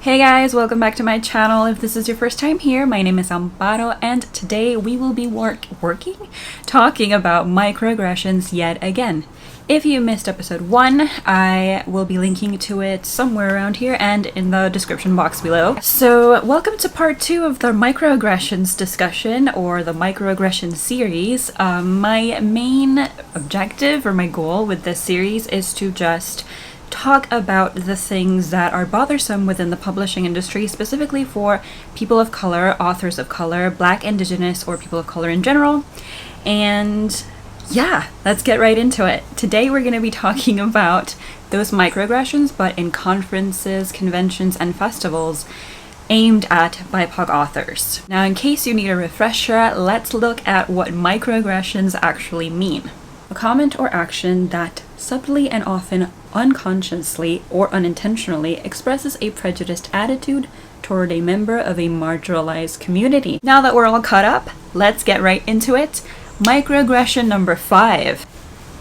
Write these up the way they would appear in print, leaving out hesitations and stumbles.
Hey guys, welcome back to my channel. If this is your first time here, my name is Amparo and today we will be talking about microaggressions yet again. If you missed episode 1, I will be linking to it somewhere around here and in the description box below. So welcome to part 2 of the microaggressions discussion, or the microaggression series. My main objective, or my goal with this series, is to just talk about the things that are bothersome within the publishing industry, specifically for people of color, authors of color, Black, Indigenous, or people of color in general. And yeah, let's get right into it. Today we're going to be talking about those microaggressions, but in conferences, conventions, and festivals aimed at BIPOC authors. Now, in case you need a refresher, let's look at what microaggressions actually mean. A comment or action that subtly and often unconsciously or unintentionally expresses a prejudiced attitude toward a member of a marginalized community. Now that we're all caught up, let's get right into it. Microaggression number 5.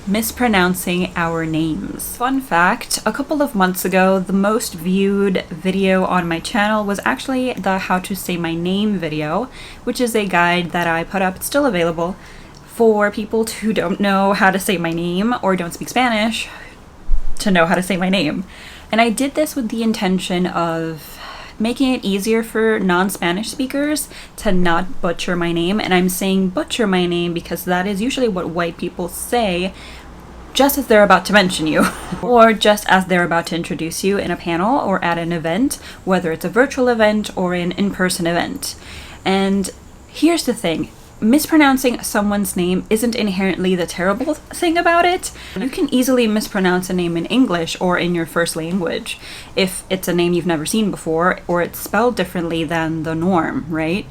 Mispronouncing our names. Fun fact, a couple of months ago, the most viewed video on my channel was actually the How to Say My Name video, which is a guide that I put up. It's still available for people who don't know how to say my name or don't speak Spanish to know how to say my name. And I did this with the intention of making it easier for non-Spanish speakers to not butcher my name. And I'm saying butcher my name because that is usually what white people say just as they're about to mention you, or just as they're about to introduce you in a panel or at an event, whether it's a virtual event or an in-person event. And here's the thing. Mispronouncing someone's name isn't inherently the terrible thing about it. You can easily mispronounce a name in English or in your first language if it's a name you've never seen before or it's spelled differently than the norm, right?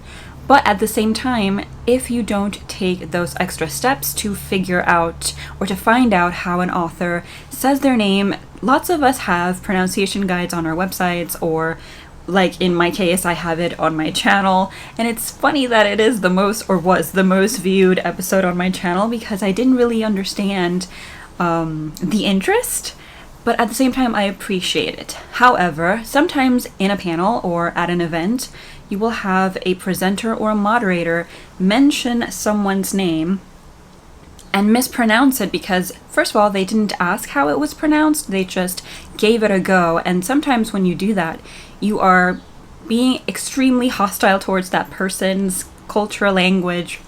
But at the same time, if you don't take those extra steps to figure out or to find out how an author says their name, lots of us have pronunciation guides on our websites, or like in my case, I have it on my channel. And it's funny that it is the most, or was the most viewed episode on my channel, because I didn't really understand the interest, but at the same time I appreciate it. However, sometimes in a panel or at an event, you will have a presenter or a moderator mention someone's name and mispronounce it because, first of all, they didn't ask how it was pronounced, they just gave it a go. And sometimes when you do that, you are being extremely hostile towards that person's culture, language,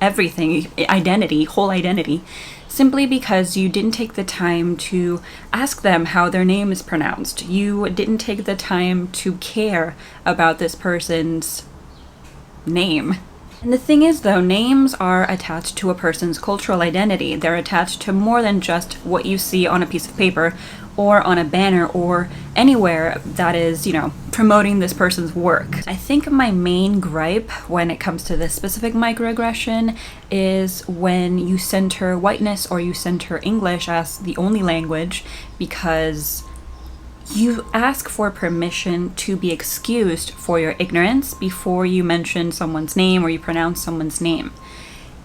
everything, identity, whole identity, simply because you didn't take the time to ask them how their name is pronounced. You didn't take the time to care about this person's name. And the thing is, though, names are attached to a person's cultural identity. They're attached to more than just what you see on a piece of paper or on a banner or anywhere that is, promoting this person's work. I think my main gripe when it comes to this specific microaggression is when you center whiteness or you center English as the only language because you ask for permission to be excused for your ignorance before you mention someone's name or you pronounce someone's name.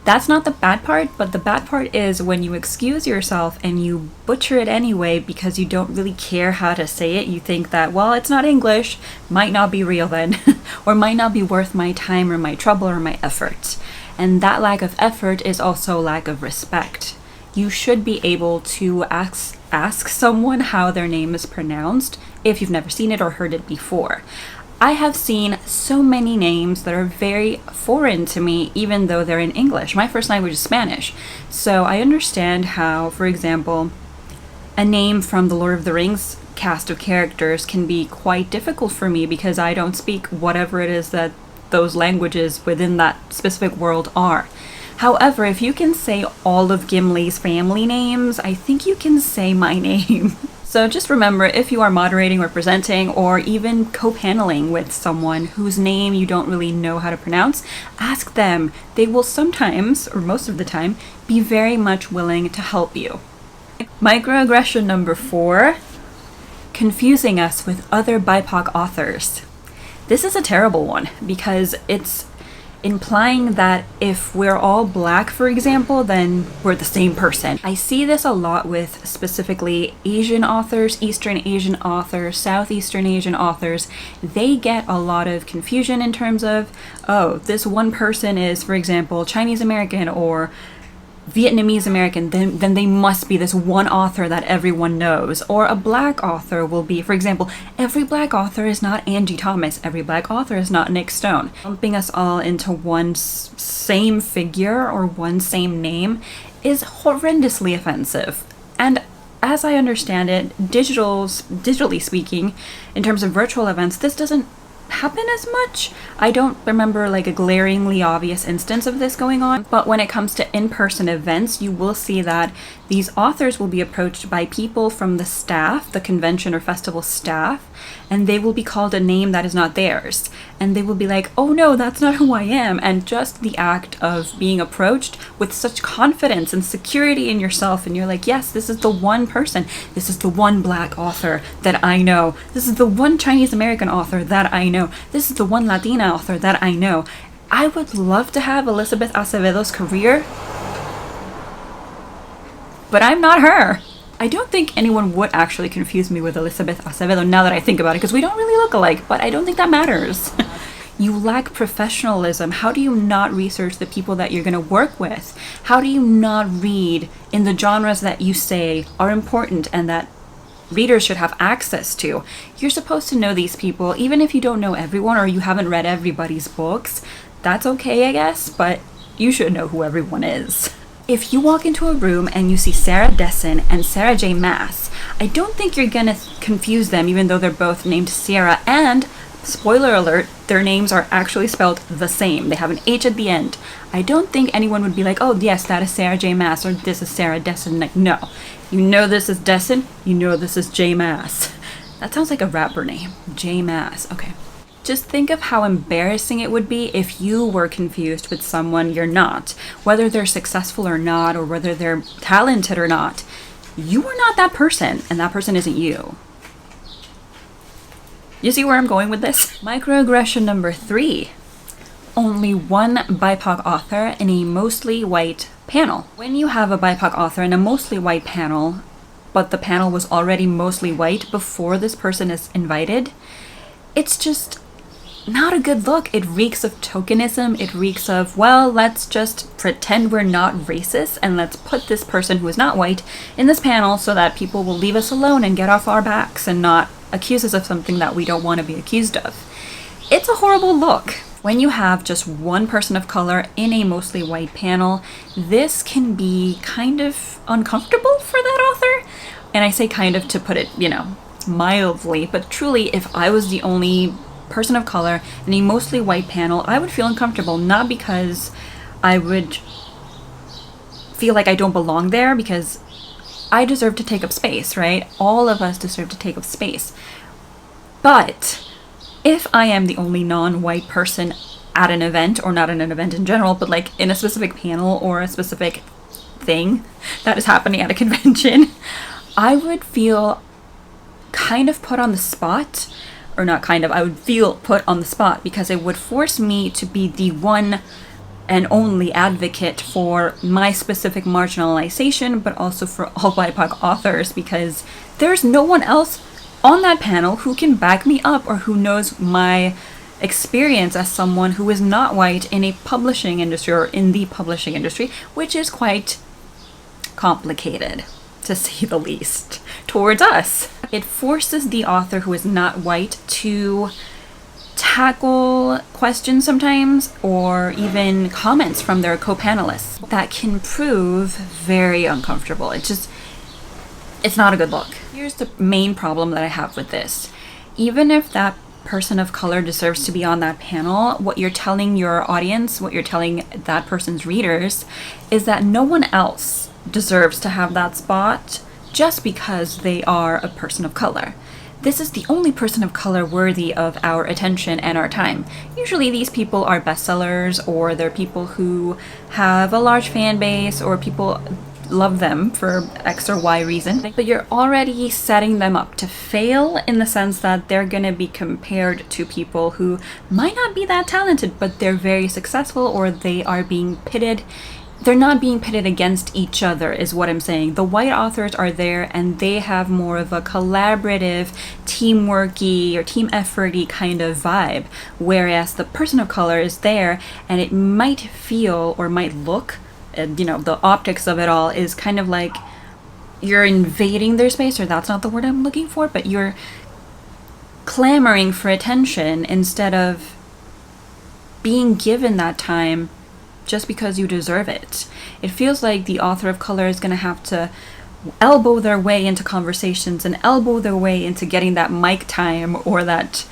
That's not the bad part, but the bad part is when you excuse yourself and you butcher it anyway because you don't really care how to say it. You think that, well, it's not English, might not be real then, or might not be worth my time or my trouble or my effort. And that lack of effort is also lack of respect. You should be able to ask someone how their name is pronounced if you've never seen it or heard it before. I have seen so many names that are very foreign to me, even though they're in English. My first language is Spanish, so I understand how, for example, a name from the Lord of the Rings cast of characters can be quite difficult for me because I don't speak whatever it is that those languages within that specific world are. However, if you can say all of Gimli's family names, I think you can say my name. So just remember, if you are moderating or presenting or even co-paneling with someone whose name you don't really know how to pronounce, ask them. They will sometimes, or most of the time, be very much willing to help you. Microaggression number 4, confusing us with other BIPOC authors. This is a terrible one because it's implying that if we're all black, for example, then we're the same person. I see this a lot with specifically Asian authors, Eastern Asian authors, Southeastern Asian authors. They get a lot of confusion in terms of, oh, this one person is, for example, Chinese American or Vietnamese American, then they must be this one author that everyone knows. Or a black author will be, for example, every black author is not Angie Thomas, every black author is not Nick Stone. Lumping us all into one same figure or one same name is horrendously offensive. And as I understand it, digitally speaking, in terms of virtual events, this doesn't happen as much. I don't remember like a glaringly obvious instance of this going on, but when it comes to in-person events, you will see that these authors will be approached by people from the staff, the convention or festival staff, and they will be called a name that is not theirs. And they will be like, oh no, that's not who I am. And just the act of being approached with such confidence and security in yourself, and you're like, yes, this is the one person. This is the one black author that I know. This is the one Chinese American author that I know. This is the one Latina author that I know. I would love to have Elizabeth Acevedo's career, but I'm not her. I don't think anyone would actually confuse me with Elizabeth Acevedo now that I think about it, because we don't really look alike, but I don't think that matters. You lack professionalism. How do you not research the people that you're going to work with? How do you not read in the genres that you say are important and that readers should have access to? You're supposed to know these people, even if you don't know everyone or you haven't read everybody's books. That's okay, I guess, but you should know who everyone is. If you walk into a room and you see Sarah Dessen and Sarah J. Maas, I don't think you're gonna confuse them, even though they're both named Sarah, and spoiler alert, their names are actually spelled the same. They have an H at the end. I don't think anyone would be like, oh yes, that is Sarah J. Maas, or this is Sarah Dessen. Like, no. You know this is Dessen, you know this is J. Maas. That sounds like a rapper name. J. Maas, okay. Just think of how embarrassing it would be if you were confused with someone you're not. Whether they're successful or not, or whether they're talented or not. You are not that person, and that person isn't you. You see where I'm going with this? Microaggression number 3. Only one BIPOC author in a mostly white panel. When you have a BIPOC author in a mostly white panel, but the panel was already mostly white before this person is invited, it's just not a good look. It reeks of tokenism. It reeks of, well, let's just pretend we're not racist and let's put this person who is not white in this panel so that people will leave us alone and get off our backs and not accuse us of something that we don't want to be accused of. It's a horrible look. When you have just one person of color in a mostly white panel, this can be kind of uncomfortable for that author. And I say kind of to put it, mildly, but truly, if I was the only person of color in a mostly white panel, I would feel uncomfortable, not because I would feel like I don't belong there, because I deserve to take up space, right? All of us deserve to take up space. But if I am the only non-white person at an event, or not at an event in general, but like in a specific panel or a specific thing that is happening at a convention, I would feel kind of put on the spot, or not kind of, I would feel put on the spot, because it would force me to be the one and only advocate for my specific marginalization, but also for all BIPOC authors, because there's no one else on that panel who can back me up or who knows my experience as someone who is not white in a publishing industry, or in the publishing industry, which is quite complicated, to say the least, towards us. It forces the author who is not white to tackle questions sometimes, or even comments from their co-panelists that can prove very uncomfortable. It's not a good look. Here's the main problem that I have with this. Even if that person of color deserves to be on that panel, what you're telling your audience, what you're telling that person's readers, is that no one else deserves to have that spot just because they are a person of color. This is the only person of color worthy of our attention and our time. Usually these people are bestsellers, or they're people who have a large fan base, or people love them for X or Y reason, but you're already setting them up to fail in the sense that they're gonna be compared to people who might not be that talented, but they're very successful, or they are being pitted. They're not being pitted against each other, is what I'm saying. The white authors are there and they have more of a collaborative, teamworky or team efforty kind of vibe, whereas the person of color is there and it might feel or might look, the optics of it all is kind of like you're invading their space, or that's not the word I'm looking for, but you're clamoring for attention instead of being given that time just because you deserve it. It feels like the author of color is going to have to elbow their way into conversations and elbow their way into getting that mic time or that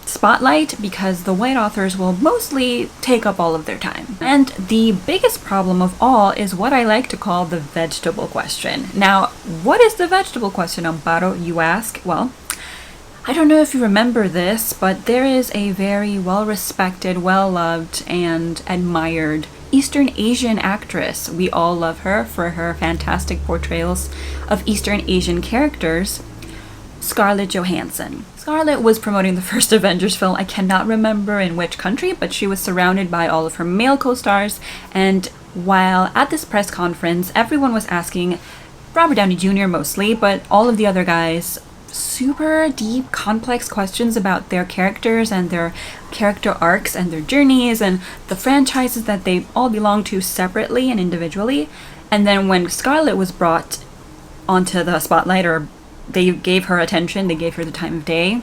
spotlight, because the white authors will mostly take up all of their time. And the biggest problem of all is what I like to call the vegetable question. Now, what is the vegetable question, Amparo, you ask? Well, I don't know if you remember this, but there is a very well-respected, well-loved, and admired Eastern Asian actress. We all love her for her fantastic portrayals of Eastern Asian characters, Scarlett Johansson. Scarlett was promoting the first Avengers film. I cannot remember in which country, but she was surrounded by all of her male co-stars, and while at this press conference, everyone was asking Robert Downey Jr. mostly, but all of the other guys, super deep, complex questions about their characters and their character arcs and their journeys and the franchises that they all belong to separately and individually. And then when Scarlett was brought onto the spotlight, or they gave her attention, they gave her the time of day,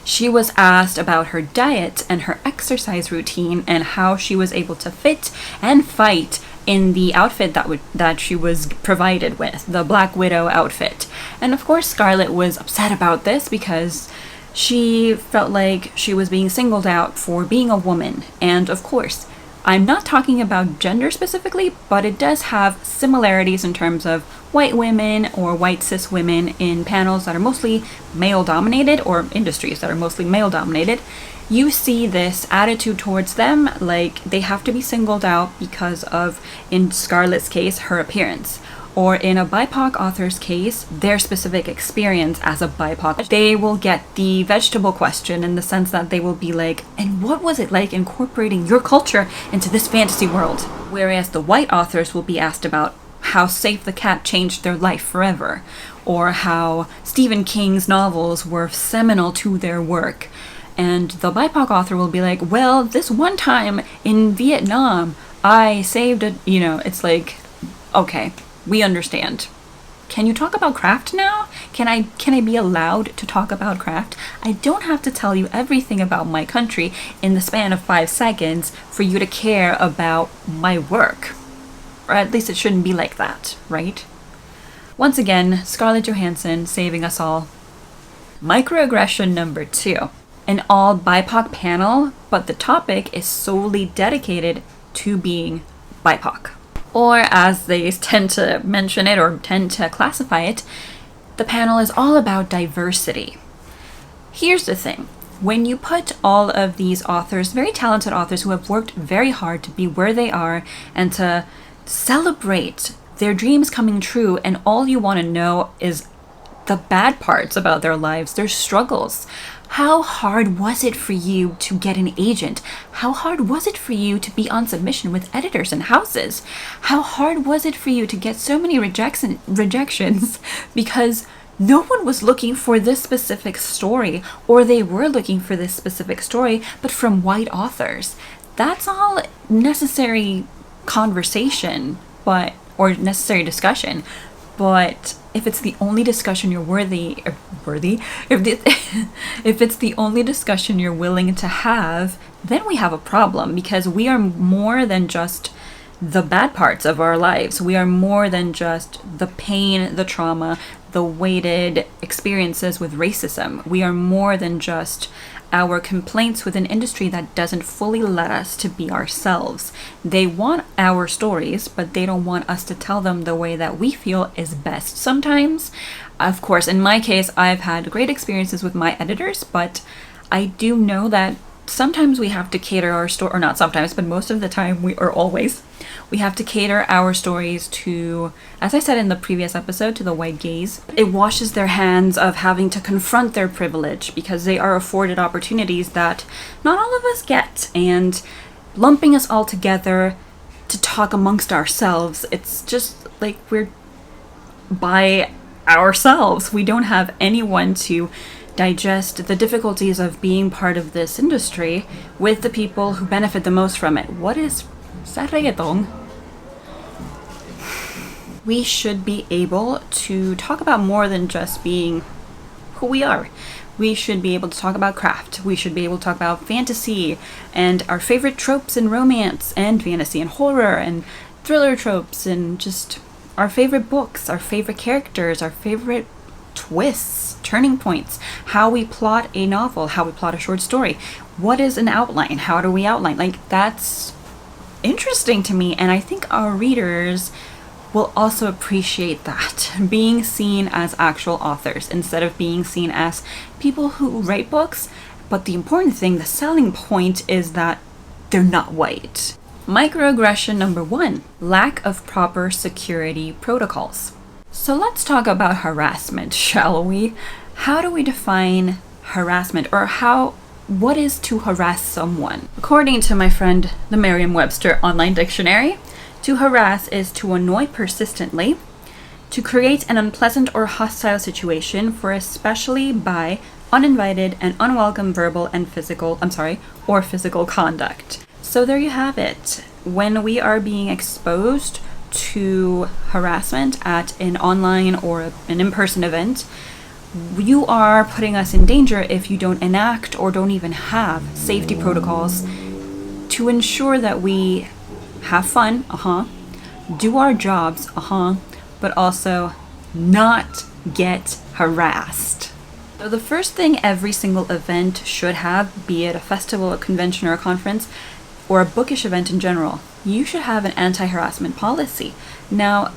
she was asked about her diet and her exercise routine and how she was able to fit and fight in the outfit that she was provided with, the Black Widow outfit. And of course Scarlett was upset about this because she felt like she was being singled out for being a woman. And of course, I'm not talking about gender specifically, but it does have similarities in terms of white women or white cis women in panels that are mostly male dominated, or industries that are mostly male dominated. You see this attitude towards them, like they have to be singled out because of, in Scarlett's case, her appearance. Or in a BIPOC author's case, their specific experience as a BIPOC. They will get the vegetable question in the sense that they will be like, and what was it like incorporating your culture into this fantasy world? Whereas the white authors will be asked about how Save the Cat changed their life forever, or how Stephen King's novels were seminal to their work. And the BIPOC author will be like, well, this one time in Vietnam, I saved a, it's like, okay, we understand. Can you talk about craft now? Can I be allowed to talk about craft? I don't have to tell you everything about my country in the span of 5 seconds for you to care about my work. Or at least it shouldn't be like that, right? Once again, Scarlett Johansson saving us all. Microaggression number 2. An all BIPOC panel, but the topic is solely dedicated to being BIPOC. Or as they tend to mention it or tend to classify it, the panel is all about diversity. Here's the thing. When you put all of these authors, very talented authors who have worked very hard to be where they are and to celebrate their dreams coming true, and all you want to know is the bad parts about their lives, their struggles. How hard was it for you to get an agent? How hard was it for you to be on submission with editors and houses? How hard was it for you to get so many rejections because no one was looking for this specific story, or they were looking for this specific story, but from white authors? That's all necessary conversation, or necessary discussion. But if it's the only discussion you're if it's the only discussion you're willing to have, then we have a problem, because we are more than just the bad parts of our lives. We are more than just the pain, the trauma, the weighted experiences with racism. We are more than just our complaints with an industry that doesn't fully let us to be ourselves. They want our stories, but they don't want us to tell them the way that we feel is best sometimes. Of course, in my case, I've had great experiences with my editors, but I do know that sometimes we have to cater our story, or not sometimes, but most of the time we have to cater our stories to, as I said in the previous episode, to the white gaze. It washes their hands of having to confront their privilege because they are afforded opportunities that not all of us get, and lumping us all together to talk amongst ourselves, it's just like we're by ourselves. We don't have anyone to digest the difficulties of being part of this industry with the people who benefit the most from it. What is reggaeton? We should be able to talk about more than just being who we are. We should be able to talk about craft. We should be able to talk about fantasy and our favorite tropes in romance and fantasy and horror and thriller tropes, and just our favorite books, our favorite characters, our favorite twists, turning points, how we plot a novel, how we plot a short story. What is an outline? How do we outline? Like, that's interesting to me, and I think our readers will also appreciate that, being seen as actual authors instead of being seen as people who write books. But the important thing, the selling point, is that they're not white. Microaggression number 1, lack of proper security protocols. So let's talk about harassment, shall we? How do we define harassment, or what is to harass someone? According to my friend, the Merriam-Webster Online Dictionary, to harass is to annoy persistently, to create an unpleasant or hostile situation for especially by uninvited and unwelcome verbal and physical conduct. So there you have it. When we are being exposed to harassment at an online or an in-person event, you are putting us in danger if you don't enact or don't even have safety protocols to ensure that we have fun, do our jobs, but also not get harassed. So the first thing every single event should have, be it a festival, a convention, or a conference, or a bookish event in general, you should have an anti-harassment policy. Now,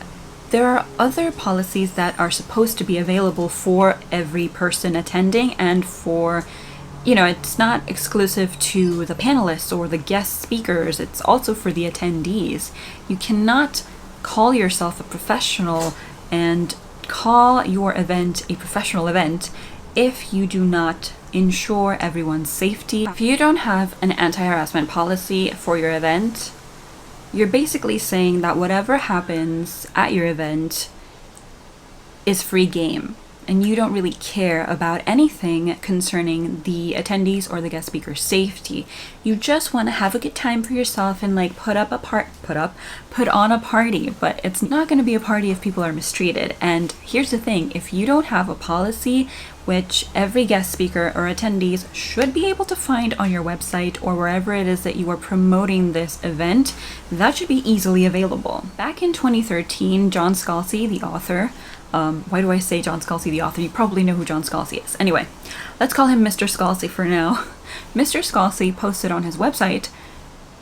there are other policies that are supposed to be available for every person attending, and for, it's not exclusive to the panelists or the guest speakers, it's also for the attendees. You cannot call yourself a professional and call your event a professional event if you do not ensure everyone's safety. If you don't have an anti-harassment policy for your event, you're basically saying that whatever happens at your event is free game, and you don't really care about anything concerning the attendees or the guest speaker's safety. You just want to have a good time for yourself and put on a party, but it's not going to be a party if people are mistreated. And here's the thing, if you don't have a policy, which every guest speaker or attendees should be able to find on your website or wherever it is that you are promoting this event, that should be easily available. Back in 2013, John Scalzi, the author, why do I say John Scalzi, the author? You probably know who John Scalzi is. Anyway, let's call him Mr. Scalzi for now. Mr. Scalzi posted on his website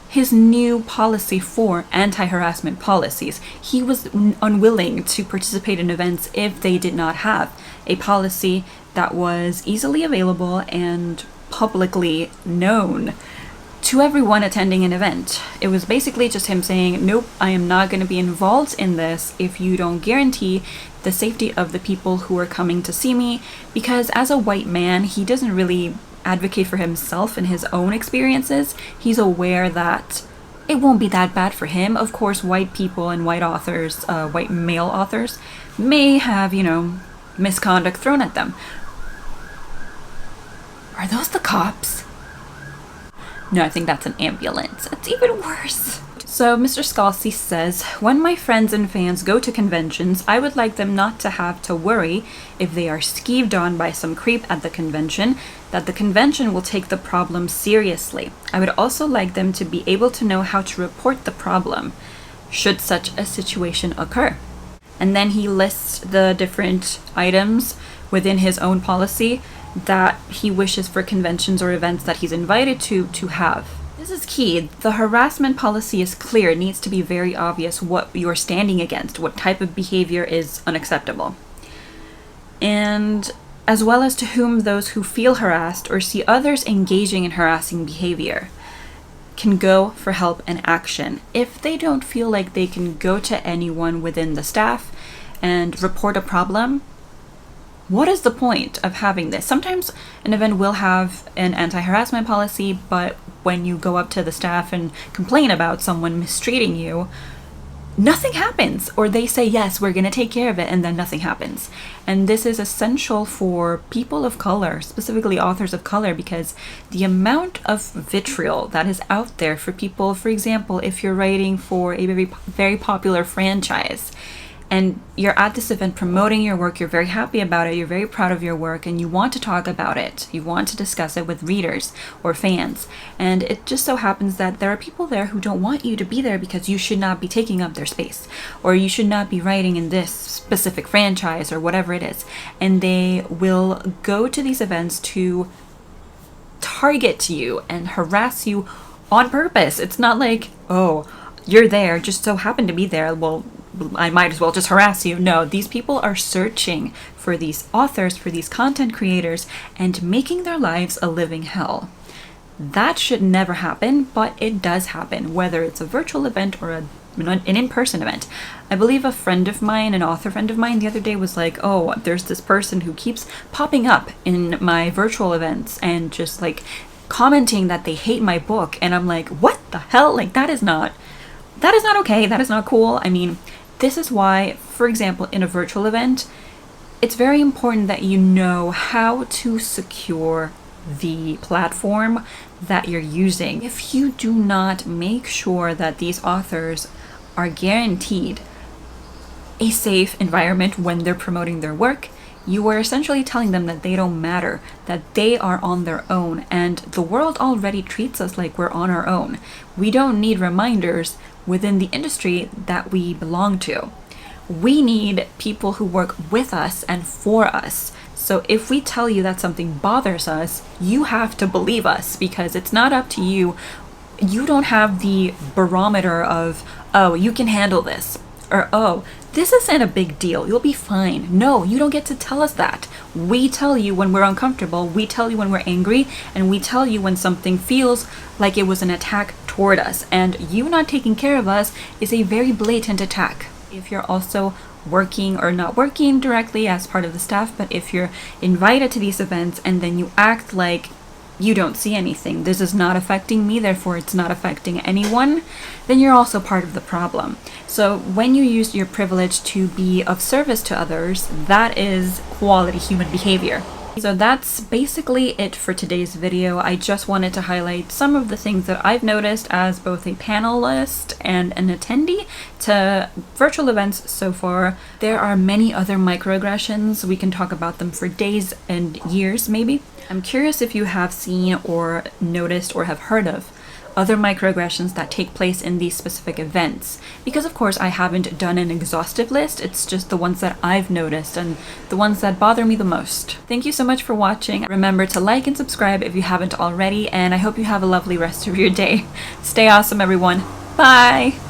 his new policy for anti-harassment policies. He was unwilling to participate in events if they did not have a policy that was easily available and publicly known to everyone attending an event. It was basically just him saying, nope, I am not going to be involved in this if you don't guarantee the safety of the people who are coming to see me, because as a white man, he doesn't really advocate for himself and his own experiences. He's aware that it won't be that bad for him. Of course, white people and white authors, white male authors, may have, misconduct thrown at them. Are those the cops? No, I think that's an ambulance. It's even worse. So Mr. Scalzi says, when my friends and fans go to conventions, I would like them not to have to worry if they are skeeved on by some creep at the convention, that the convention will take the problem seriously. I would also like them to be able to know how to report the problem, should such a situation occur. And then he lists the different items within his own policy that he wishes for conventions or events that he's invited to have. This is key. The harassment policy is clear. It needs to be very obvious what you're standing against, what type of behavior is unacceptable. And as well as to whom those who feel harassed or see others engaging in harassing behavior can go for help and action. If they don't feel like they can go to anyone within the staff and report a problem, what is the point of having this? Sometimes an event will have an anti-harassment policy, but when you go up to the staff and complain about someone mistreating you, nothing happens. Or they say, yes, we're going to take care of it, and then nothing happens. And this is essential for people of color, specifically authors of color, because the amount of vitriol that is out there for people, for example, if you're writing for a very popular franchise, and you're at this event promoting your work, you're very happy about it, you're very proud of your work, and you want to talk about it, you want to discuss it with readers or fans, and it just so happens that there are people there who don't want you to be there because you should not be taking up their space, or you should not be writing in this specific franchise, or whatever it is, and they will go to these events to target you and harass you on purpose. It's not like, oh, you're there, just so happen to be there, well, I might as well just harass you. No, these people are searching for these authors, for these content creators, and making their lives a living hell. That should never happen, but it does happen, whether it's a virtual event or an in-person event. I believe a friend of mine, an author friend of mine, the other day was like, oh, there's this person who keeps popping up in my virtual events and just like commenting that they hate my book. And I'm like, what the hell? Like, that is not okay. That is not cool. I mean, this is why, for example, in a virtual event, it's very important that you know how to secure the platform that you're using. If you do not make sure that these authors are guaranteed a safe environment when they're promoting their work, you are essentially telling them that they don't matter, that they are on their own, and the world already treats us like we're on our own. We don't need reminders within the industry that we belong to. We need people who work with us and for us. So if we tell you that something bothers us, you have to believe us, because it's not up to you. You don't have the barometer of, oh, you can handle this, or oh, this isn't a big deal, you'll be fine. No, you don't get to tell us that. We tell you when we're uncomfortable, we tell you when we're angry, and we tell you when something feels like it was an attack toward us. And you not taking care of us is a very blatant attack. If you're also working or not working directly as part of the staff, but if you're invited to these events and then you act like you don't see anything, this is not affecting me, therefore it's not affecting anyone, then you're also part of the problem. So when you use your privilege to be of service to others, that is quality human behavior. So that's basically it for today's video. I just wanted to highlight some of the things that I've noticed as both a panelist and an attendee to virtual events so far. There are many other microaggressions. We can talk about them for days and years maybe. I'm curious if you have seen or noticed or have heard of other microaggressions that take place in these specific events. Because of course I haven't done an exhaustive list, it's just the ones that I've noticed and the ones that bother me the most. Thank you so much for watching. Remember to like and subscribe if you haven't already, and I hope you have a lovely rest of your day. Stay awesome, everyone. Bye!